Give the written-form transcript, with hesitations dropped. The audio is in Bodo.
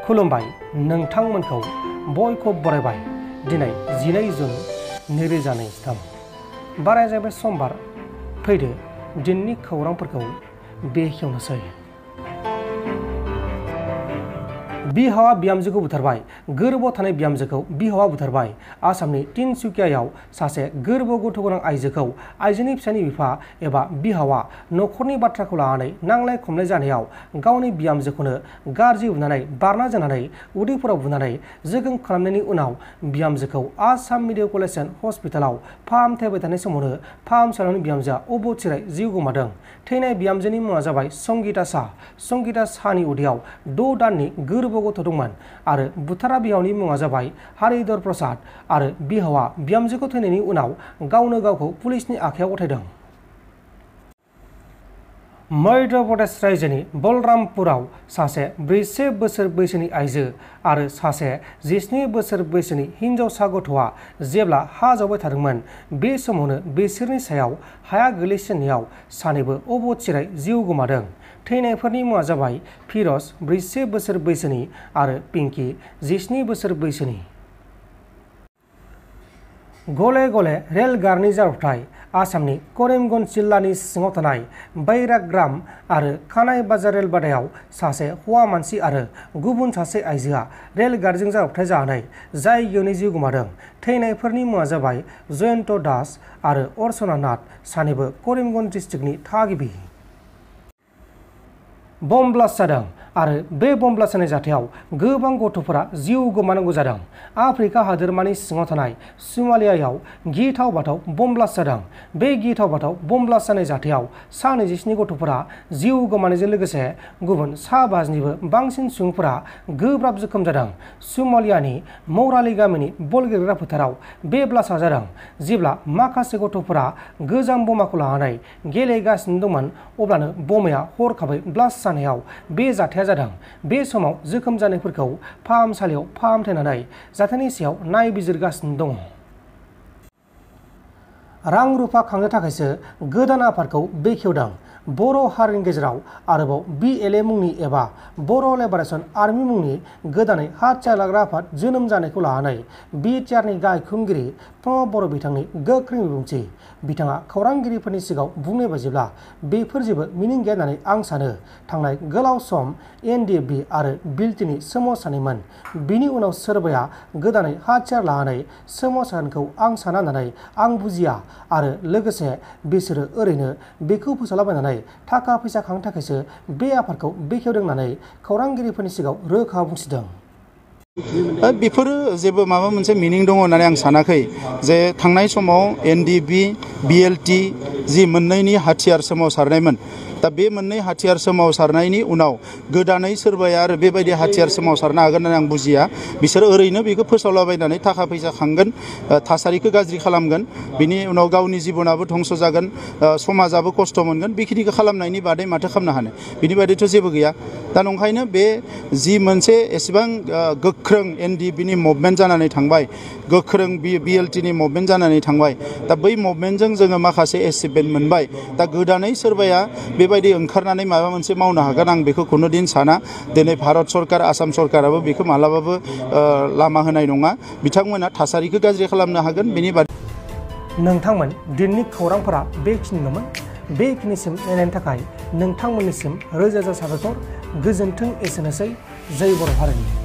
खुलुमबाय नोंथांमोनखौ बयखौ बरायबाय दिनै 12 जुन 2023 बाराया जाबाय समबार फैदो दिननि खौरांफोरखौ बेखेवनोसै। बिहावा बिहामजोखौ बुथारबाय। गोरबोआव थानाय बिहामजोखौ बिहावा बुथारबाय। आसामनि तिनसुकियायाव सासे गोरबोआव गथ' गोनां आइजोखौ आइजोनि फिसानि बिफा एबा बिहावा नखरनि बाथ्राखौ लानानै नांलाय खमलाय जानायाव गावनि बिहामजोखौनो गाज्रि बुनानै बारना जानानै उदैफोराव बुनानै जोखोम खालामनायनि उनाव बिहामजोखौ आसाम मेडिकेल कलेज एन्ड हस्पिटालाव फाहामथाय थानाय समावनो फाहामसालियावनो बिहामजोआ अबथिरायै जिउ गोमादों। थैनाय बिहामजोनि मुङा जाबाय संगिता साह। संगिता साहनि उदैयाव 6 दाननि गोरबोआव गथ' दंमोन आरो बुथारा बिहावनि मुङा जाबाय हरिधर प्रसाद आरो बिहावा बिहामजोखौ थैनायनि उनाव गावनो गावखौ पुलिसनि आखायाव गथायदों। मध्य प्रदेश रायजोनि बलरामपुराव सासे 41 बोसोर बैसोनि आइजो आरो सासे 17 बोसोर बैसोनि हिनजावसा गथ'आ जेब्ला हा जावबाय थादोंमोन बे समावनो बिसोरनि सायाव हाया गोलैसिननायाव सानैबो अबथिरायै जिउ गोमादों। थैनायफोरनि मुङा जाबाय फिरज 41 बोसोर बैसोनि आरो पिंकी 17 बोसोर बैसोनि। गले गले रेलगारिनि जाब्रबथाय। आसामनि करीमगंज जिल्लानि सिङाव थानाय बैराग्राम आरो खानाय बाजार रेलबादायाव सासे हौवा मानसि आरो गुबुन सासे आइजोआ रेलगारिजों जाब्रबथाय जानानै जायगायावनो जिउ गोमादों। थैनायफोरनि मुङा जाबाय जयन्त दास आरो अर्चना नाथ, सानैबो करीमगंज डिस्ट्रिक्टनि थागिबि। बम ब्लास्ट जादों आरो बे बम ब्लास्ट जानाय जाथायाव गोबां गथ'फोरा जिउ गोमानांगौ जादों। आफ्रिका हादोरमानि सिङाव थानाय सोमालियायाव गिथाव बाथाव बम ब्लास्ट जादों। बे गिथाव बाथाव बम ब्लास्ट जानाय जाथायाव 27 गथ'फोरा जिउ गोमानायजों लोगोसे गुबुन 50निबो बांसिन सुबुंफोरा गोब्राब जोखोम जादों। सोमालियानि मौराली गामिनि बल गेलेग्रा फोथाराव बे ब्लास्टआ जादों। जेब्ला माखासे गथ'फोरा गोजाम बमाखौ लानानै गेलेगासिनो दंमोन अब्लानो बमाया हरखाबै ब्लास्ट जानायाव बे जाथाया जादों। बे समाव जोखोम जानायफोरखौ फाहामसालियाव फाहामथायनानै जाथायनि सायाव नायबिजिरगासिनो दङ। रां रुफा खांनो थाखायसो गोदान आफादखौ बेखेवदों। बर' हारिनि गेजेराव आरोबाव BLA मुंनि एबा बर' लिबारेशन आर्मी मुंनि गोदानै हाथियार लाग्रा आफाद जोनोम जानायखौ लानानै बिटिआरनि गाहाय खुंगिरि प्रमद बर' बिथांनि गोख्रों बिबुंथि। बिथाङा खौरांगिरिफोरनि सिगाङाव बुंनाय बायदिब्ला बेफोर जेबो मिनिं गैया होननानै आं सानो। थांनाय गोलाव सम NDFB आरो बिएलटिनि सोमावसारनायमोन। बिनि उनाव सोरबाया गोदानै हाथियार लानानै सोमावसारनायखौ आं साना होननानै आं बुजिया आरो लोगोसे बिसोरो ओरैनो बेखौ फोसावलाबायनानै थाखा फैसा खांनो थाखायसो बे आफादखौ बेखेवदों होननानै खौरांगिरिफोरनि सिगाङाव रोखा बुंथिदों। बेफोरो जेबो माबा मोनसे मिनिं दङ होननानै आं सानाखै। जे थांनाय समाव NDFB BLT जि मोननैनि हाथियार सोमावसारनायमोन, दा बे मोननै हाथियार सोमावसारनायनि उनाव गोदानै सोरबाया आरो बेबायदि हाथियार सोमावसारनो हागोन होननानै आं बुजिया। बिसोरो ओरैनो बेखौ फोसावलाबायनानै थाखा फैसा खांगोन, थासारिखौ गाज्रि खालामगोन, बिनि उनाव गावनि जिबनाबो धंस जागोन, समाजाबो खस्थ' मोनगोन। बेखिनिखौ खालामनायनि बादै माथो खालामनो हानो, बिनि बादैथ' जेबो गैया। दा नंखायनो बे जि मोनसे एसेबां गोख्रों NDFBनि मुभमेन्ट जानानै थांबाय, गोख्रों BLTनि मुभमेन्ट जानानै थांबाय, दा बै मुभमेन्टजों जोङो माखासे एचिभमेन्ट मोनबाय। दा गोदानै सोरबाया बेबायदि ओंखारनानै माबा मोनसे मावनो हागोन आं बेखौ खुनुदिन साना। दिनै भारत सरकार, आसाम सरकाराबो बेखौ मालाबाबो लामा होनाय नङा। बिथांमोना थासारिखौ गाज्रि खालामनो हागोन, बेनि बादै। नोंथांमोन दिननि खौरांफोरा बेखिनिल'मोन। बेखिनिसिम नायनायनि थाखाय नोंथांमोननिसिम रोजा रोजा साबायखर। गोजोन्थों। एसेनोसै। जय बर' हारिनि।